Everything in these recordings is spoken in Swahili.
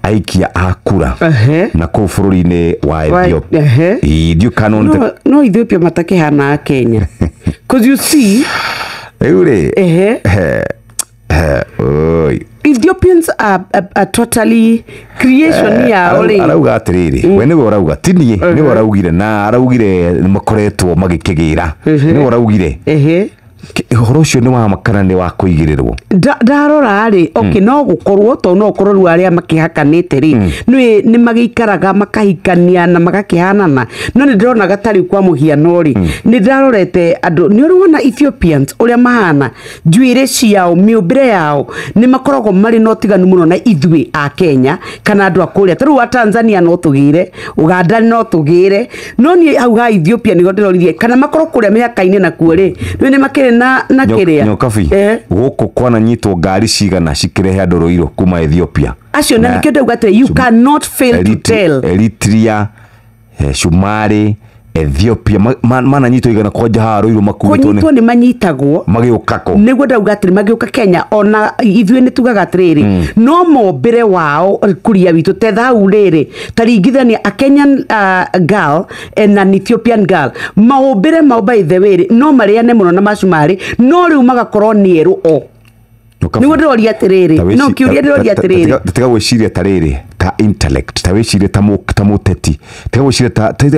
aikia akura na kuu bururi-ini wa Ethiopia. Idio kanon no Ethiopia matakihana Kenya. Cause you see Ethiopians are totally creation ya ole. Arauga atiriri we niwe urauga tinie niwe uraugire na araugire makoretwo magikigira niwe uraugire horo cio ni wa makana ni wa kuigirirwo ndarora ri okay no gukorwo to no korwo aria makihakanite ri ni magikaraga makahikania na magakihanana no ni ndrona gatari kwa muhiano ri ni ndarorete andu ni urona Ethiopians uria mahana njuire ciao miumbire yao ni makoragwo mari no tiganu muno na ithui a Kenya kana andu akuria taru wa Tanzania no tugire Uganda no tugire no ni hau ha Ethiopia ni gondorithie kana makorwo kuria mihaka-ini na kuo ri ni makire na kiria nyokabi guku kwana nyitwo ngari cigana cikirehe andu Ruiru kuma Ethiopia acio na nikio ndauga you cannot fail to tell Eritrea Shumari Ethiopia mana nyitwo igana koja ha Ruiru makuitwo ni manyitagwo magiukako niguo ndauga atiri magiuka Kenya ona ithuĩ ni tugaga atiriri no mombire wao kuria witu tetha uriri taringithania a Kenyan girl and an Ethiopian girl maombire mau by the way no mariane muno na macumari no riu magakorwo nieru o niguo ndoria atiriri no kiuria ndoria atiriri tiga gwiciria tariri ta intellect ta wiciria ta muteti tiga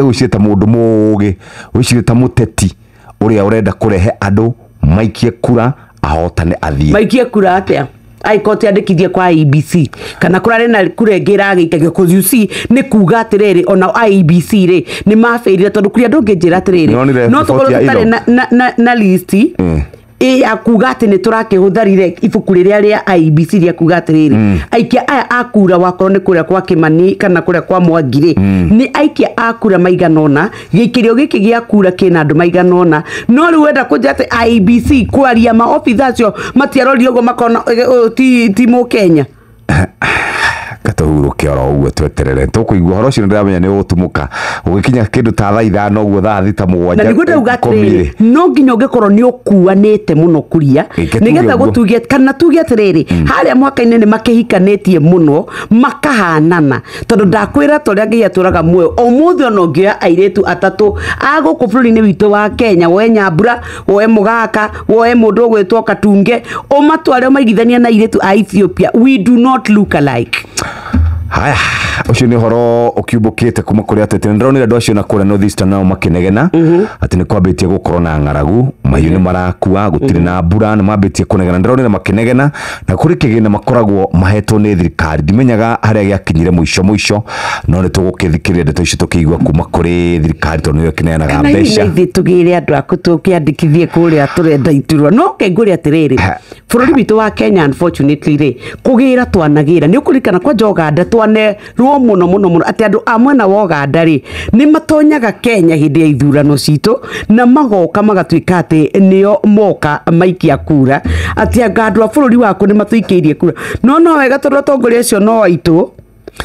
gwiciria ta mundu mugi wiciria ta muteti uria urenda kurehe andu maikie kura ahotane athie maikie kura atia aikoti andikithie kwa IBC kana kurare na kurengira agikage cause you see ni kuga atiriri ona IBC ri ni mafeirire tondu kuria ndungijira atiriri no tukorwo tutari na list akuga ati ni turakihutharire ibuku riria ria IBC ria kuga atiriri aikia aya akura wakorwo ni kuria kwa Kimani kana kuria kwa Mwangire ni aikia akura maiganona gikirio giki gia kura kina andu maiganona no riu wenda kunja ati IBC kwaria ma officers yo matiarori ugo makona ti mu Kenya gatuhuru kioro uguo tweterere tukuigua horo cio ndiramenya ni utumuka ugikinya kindu ta thaa ithano uguo thaa thita mugwanja na niguo ugatire no nginya ungikorwo ni ukuanite muno kuria nigetha gutugia kana tugia atiriri haria mwaka-ini ni makihikanetie muno makahanana tondu ndakwira toria ngia turaga muoyo omuthi ono ngioya airetu atatu aguku bururi-ini witu wa Kenya we Nyambura we Mugaka we mundu ugwitwo Katunge o matware maigithania na airetu a Ethiopia we do not look alike. Haya ucio ni horo ukiumbukite kuma kuri atete ndronire andu acio na kure North Eastern nao makinegena ati ni kwambitie gukorwo na ngaragu mahiu ni marakua gutire na mbura ni mambitie kunegena ndronire makinegena na kuri kigina makoragwo mahetwo ni thirikari ndimenyaga haria giakinyire muico no ni tugukithikirira ndeto icio tukigwa kuma kuri thirikari tondu yo kineanaga mbeca na tugire andu akutukiandikithie kuria turenda iturwa no kenguri atiriri bururi witu wa Kenya unfortunately ri kugira twanagira ni ukurikana kwa Uganda twane ruo muno ati andu amwe na Uganda ri ni matonyaga Kenya hindi ya ithurano citu na magoka magatuika ati nio moka maikia kura ati andu a bururi wako ni matuikiirie kura no wega tondu tongoria cio no waitu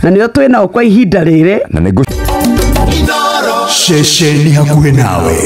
na nio twina kwa ihinda riri na nego shesheni hakuhe nawe.